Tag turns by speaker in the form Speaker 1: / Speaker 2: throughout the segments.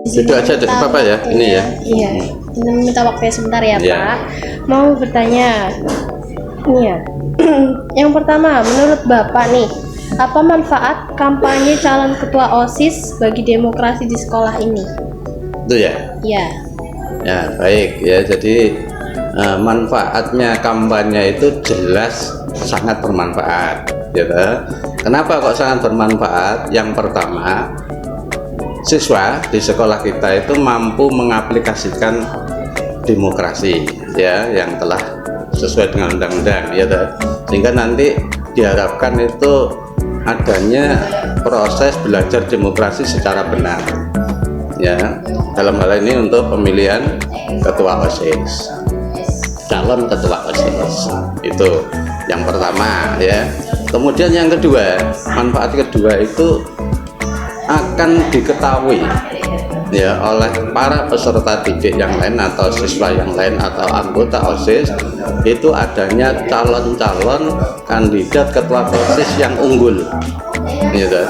Speaker 1: Itu aja dari Bapak ya, ini ya.
Speaker 2: Iya, ini minta waktunya sebentar ya
Speaker 1: Iya.
Speaker 2: Pak. Mau bertanya, ini ya. Yang pertama, menurut Bapak nih, apa manfaat kampanye calon ketua OSIS bagi demokrasi di sekolah ini?
Speaker 1: Itu ya.
Speaker 2: Ya,
Speaker 1: Ya, baik ya. Jadi manfaatnya kampanye itu jelas sangat bermanfaat, gitu. Kenapa kok sangat bermanfaat? Yang pertama, siswa di sekolah kita itu mampu mengaplikasikan demokrasi ya yang telah sesuai dengan undang-undang ya toh. Sehingga nanti diharapkan itu adanya proses belajar demokrasi secara benar ya, dalam hal ini untuk pemilihan ketua OSIS, calon ketua OSIS. Itu yang pertama ya. Kemudian yang kedua, manfaat kedua itu akan diketahui ya oleh para peserta didik yang lain atau siswa yang lain atau anggota OSIS itu adanya calon-calon kandidat ketua OSIS yang unggul gitu.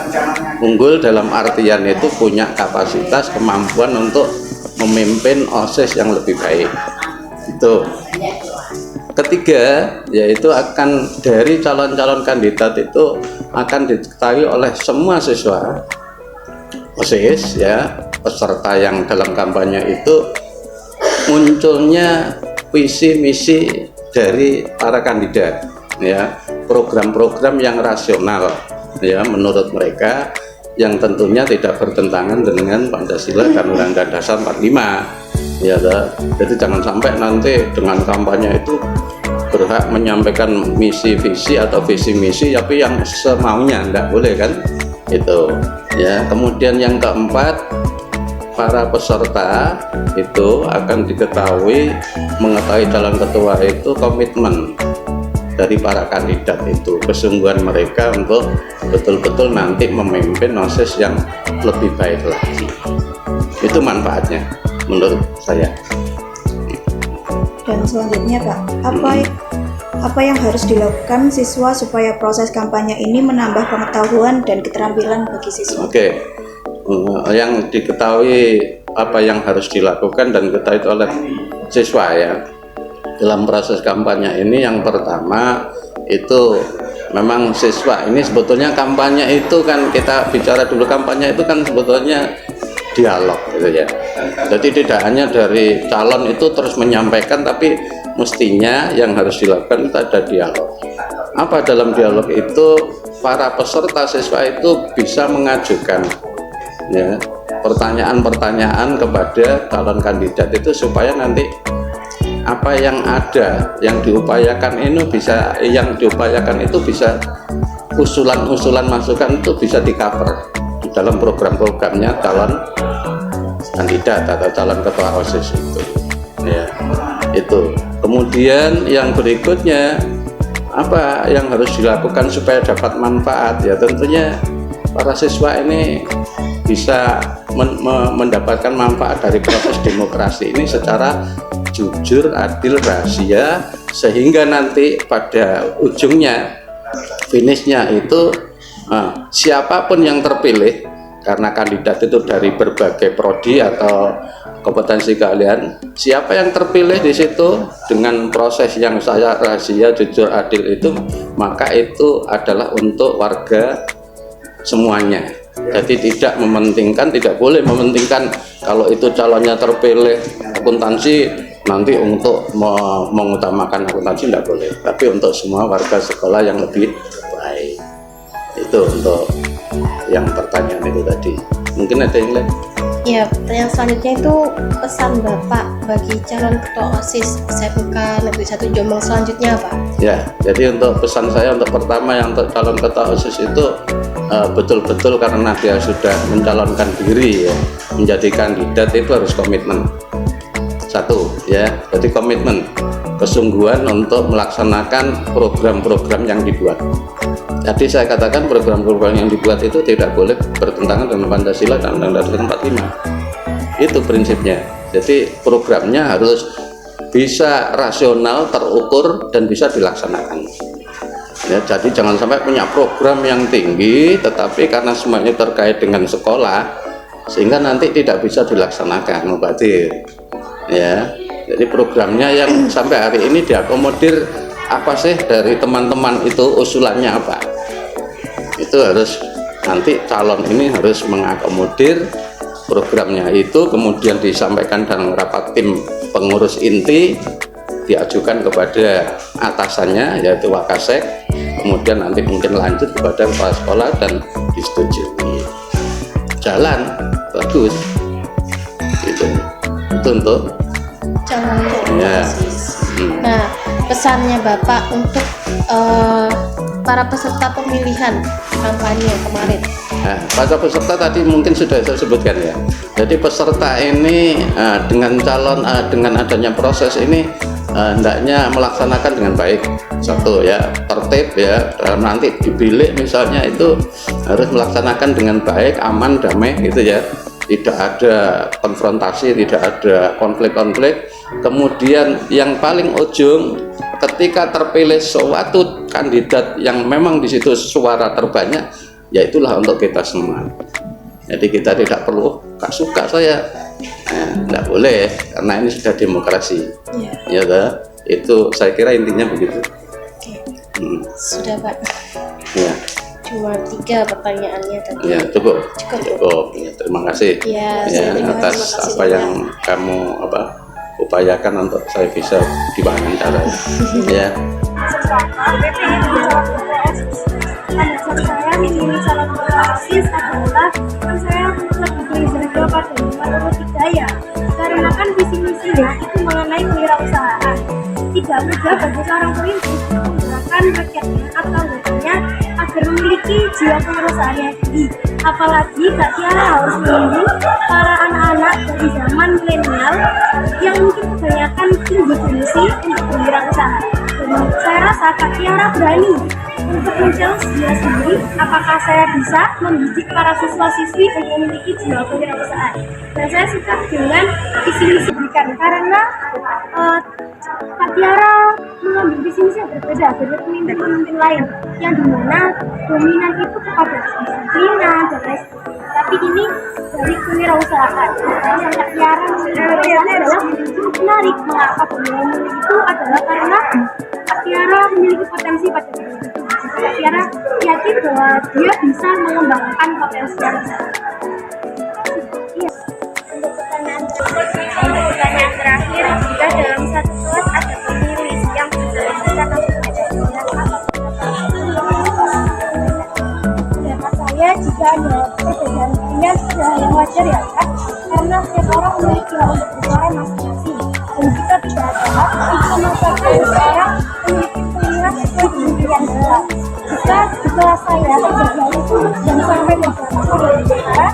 Speaker 1: Unggul dalam artian itu punya kapasitas kemampuan untuk memimpin OSIS yang lebih baik. Itu ketiga, yaitu akan dari calon-calon kandidat itu akan diketahui oleh semua siswa OSIS ya, peserta yang dalam kampanye itu munculnya visi misi dari para kandidat ya, program-program yang rasional ya menurut mereka, yang tentunya tidak bertentangan dengan Pancasila dan Undang-Undang Dasar 45 ya. Jadi jangan sampai nanti dengan kampanye itu berhak menyampaikan misi visi atau visi misi tapi yang semaunya, enggak boleh kan itu ya. Kemudian yang keempat, para peserta itu akan mengetahui calon ketua itu komitmen dari para kandidat itu, kesungguhan mereka untuk betul-betul nanti memimpin OSIS yang lebih baik lagi. Itu manfaatnya menurut saya.
Speaker 3: Dan selanjutnya Pak, apa yang harus dilakukan siswa supaya proses kampanye ini menambah pengetahuan dan keterampilan bagi siswa?
Speaker 1: Oke. Yang diketahui apa yang harus dilakukan dan diketahui oleh siswa ya dalam proses kampanye ini, yang pertama itu memang siswa ini sebetulnya kampanye itu kan, kita bicara dulu kampanye itu kan sebetulnya dialog gitu ya. Jadi tidak hanya dari calon itu terus menyampaikan, tapi mestinya yang harus dilakukan itu ada dialog. Apa dalam dialog itu? Para peserta siswa itu bisa mengajukan ya pertanyaan-pertanyaan kepada calon kandidat itu supaya nanti apa yang ada yang diupayakan itu bisa usulan-usulan masukan itu bisa di-cover di dalam program-programnya calon kandidat atau calon ketua OSIS itu ya. Itu kemudian yang berikutnya, apa yang harus dilakukan supaya dapat manfaat ya, tentunya para siswa ini bisa mendapatkan manfaat dari proses demokrasi ini secara jujur, adil, rahasia, sehingga nanti pada ujungnya, finishnya itu siapapun yang terpilih, karena kandidat itu dari berbagai prodi atau kompetensi keahlian, siapa yang terpilih di situ dengan proses yang saya rahasia, jujur, adil itu, maka itu adalah untuk warga semuanya. Jadi tidak boleh mementingkan kalau itu calonnya terpilih akuntansi nanti untuk mengutamakan akuntansi, tidak boleh, tapi untuk semua warga sekolah yang lebih baik. Itu untuk yang pertanyaan itu tadi. Mungkin ada yang lain?
Speaker 2: ya. Pertanyaan selanjutnya itu pesan Bapak bagi calon ketua OSIS SMK Negeri 1 Jombang selanjutnya Pak.
Speaker 1: Ya, jadi untuk pesan saya untuk pertama yang untuk calon ketua OSIS itu betul-betul karena dia sudah mencalonkan diri ya, menjadi kandidat itu harus komitmen. Satu ya, jadi komitmen, kesungguhan untuk melaksanakan program-program yang dibuat. Jadi saya katakan program-program yang dibuat itu tidak boleh bertentangan dengan Pancasila dan Undang-Undang Dasar 45. Itu prinsipnya. Jadi programnya harus bisa rasional, terukur, dan bisa dilaksanakan. Ya, jadi jangan sampai punya program yang tinggi, tetapi karena semuanya terkait dengan sekolah, sehingga nanti tidak bisa dilaksanakan mubazir ya. Jadi programnya yang sampai hari ini diakomodir apa sih dari teman-teman itu, usulannya apa, itu harus nanti calon ini harus mengakomodir programnya itu, kemudian disampaikan dalam rapat tim pengurus inti, diajukan kepada atasannya yaitu Wakasek, kemudian nanti mungkin lanjut kepada kepala sekolah dan disetujui. Jalan bagus gitu. Itu untuk
Speaker 2: Calon
Speaker 1: ya.
Speaker 2: Nah, pesannya Bapak untuk para peserta pemilihan kampanye kemarin.
Speaker 1: Nah, para peserta tadi mungkin sudah saya sebutkan ya. Jadi peserta ini dengan calon dengan adanya proses ini hendaknya melaksanakan dengan baik. Satu ya, tertib ya, nanti di bilik misalnya itu harus melaksanakan dengan baik, aman, damai gitu ya. Tidak ada konfrontasi, tidak ada konflik-konflik. Kemudian yang paling ujung, ketika terpilih suatu kandidat yang memang di situ suara terbanyak, ya itulah untuk kita semua. Jadi kita tidak perlu gak suka saya, tidak boleh, karena ini sudah demokrasi. Ya, itu saya kira intinya begitu.
Speaker 2: Sudah Pak.
Speaker 1: Ya.
Speaker 2: Cuma 3 pertanyaannya tadi.
Speaker 1: Ya, cukup. Ya, terima kasih
Speaker 2: Ya,
Speaker 1: atas apa yang kamu upayakan untuk saya bisa diwawancara. Ya.
Speaker 4: Saya memilih calon ketua OSIS adalah saya lebih belajar pada nomor 3 ya, karena kan visi misinya itu mengenai kewirausahaan. Tidak mudah bagi seorang pemimpin menggerakkan rakyatnya atau anggotanya agar memiliki jiwa kewirausahaan yang tinggi. Apalagi Kak Tiara harus membimbing para anak-anak dari zaman milenial yang mungkin kebanyakan tinggi gengsi untuk berwirausaha. Dan saya rasa Kak Tiara berani untuk men-challenge dia sendiri, apakah saya bisa mendidik para siswa-siswi untuk memiliki jiwa kewirausahaan. Dan saya suka dengan visi misi berikan karena Kak Tiara mengambil visi misi yang berbeda dari pemimpin-pemimpin lain yang dimana dominan itu kepada kedisiplinan dan lain sebagainya. Tapi ini dari kewirausahaan. Alasan Kak Tiara kewirausahaan adalah menarik. Mengapa pemilih itu adalah karena Kak Tiara memiliki potensi pada diri. Kak Tiara yakin bahwa dia bisa mengembangkan potensi yang besar. Iya. Untuk pertanyaan terakhir, jika dalam satu kelas ada pemilih yang berbeda pendapat saya, jika ada perbedaan pilihan sudah yang wajar ya Kak, karena setiap orang memiliki hak untuk bersuara masing-masing. Dan jika tidak ada hak, itu memaksakan seseorang memiliki pilihan sesuai dengan pilihan kita. Jika di kelas saya terjadi itu dan sampai beberapa berbicara,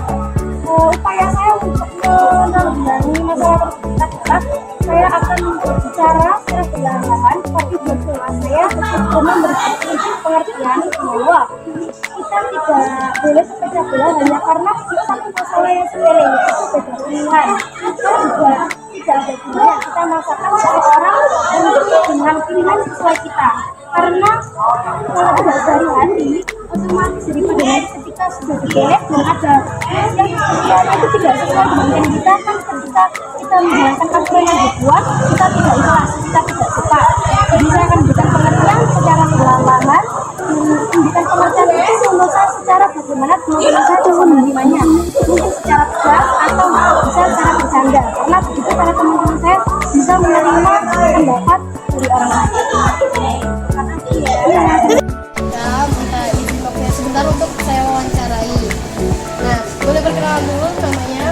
Speaker 4: upaya saya untuk menanggulangi masalah tersebut adalah saya akan berbicara secara perlahan-lahan, tapi buat kelas saya untuk memberikan pengertian bahwa kita tidak boleh sepecah belah hanya karena satu masalah yang sepele itu beda pilihan. Kita juga tidak ada pilihan, kita memaksakan seseorang untuk dengan pilihan sesuai kita. Karena kalau tidak sehari-hari otomatis daripada nanti ketika sudah diberes dan ada yang itu tidak sesuai dengan kita, kan ketika kita menjalankan aturan yang dibuat kita tidak ikhlas, kita tidak suka. Jadi saya akan memberikan pengertian secara perlahan-lahan, memberikan pengertian itu menurut saya secara bagaimana teman-teman saya bisa menerimanya, mungkin secara tegas atau bisa secara bercanda, karena begitu cara teman-teman saya bisa menerima pendapat dari orang lain.
Speaker 2: Nah, minta izin waktunya sebentar untuk saya wawancarai. Nah, boleh perkenalan dulu namanya?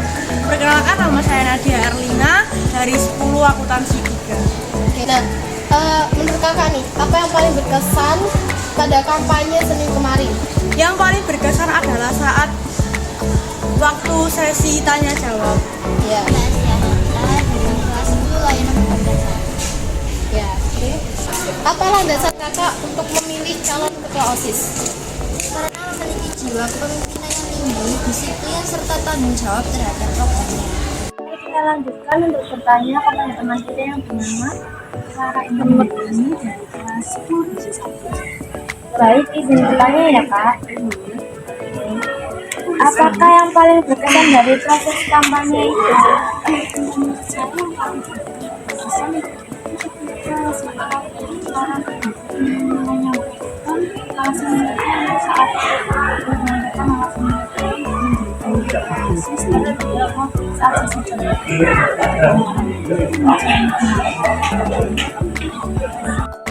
Speaker 5: Perkenalkan, nama saya Nadia Erlina dari 10 akuntansi 3.
Speaker 2: Oke, nah menurut kakak nih, apa yang paling berkesan pada kampanye Senin kemarin?
Speaker 5: Yang paling berkesan adalah saat waktu sesi tanya jawab.
Speaker 2: Ya. Ya, oke. Apa landasan kakak untuk memilih calon ketua OSIS?
Speaker 6: Karena memiliki jiwa kepemimpinan yang tinggi, disiplin, serta tanggung jawab terhadap programnya.
Speaker 4: Kita lanjutkan untuk bertanya kepada teman kita yang bernama Clara Indriani dari kelas 10 D1. Baik, izin bertanya ya Kak. Apakah yang paling berkesan dari proses kampanye itu?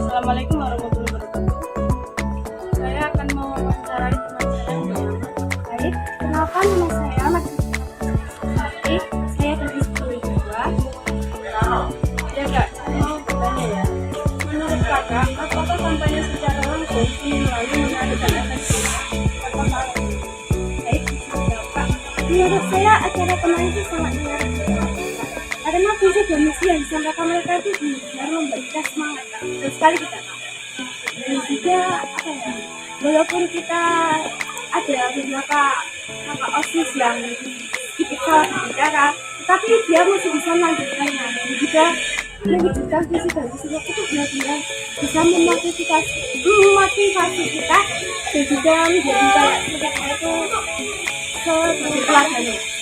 Speaker 5: Assalamualaikum warahmatullahi wabarakatuh. Saya akan mewawancarai teman saya.
Speaker 4: Baik, kenalkan nama saya Tapi saya dari sekolah kedua.
Speaker 5: Ya kak, saya mau bertanya ya. Menurut kakak, apakah kampanye secara langsung selalu menarik dan efektif? Atau malah
Speaker 4: Baik, Bapak. Menurut saya acara kemarin itu sangat menarik. Karena visi dan misi yang disampaikan mereka itu benar memberi kita semangat. Dan sekali kita dan juga apa ya, walaupun kita ada beberapa OSIS yang sedikit salah bicara, tetapi dia masih bisa melanjutkannya. Dan juga mewujudkan visi dan misinya itu benar-benar bisa memotivasi kita dan juga menjadi kayak mereka itu seperti pelajaran.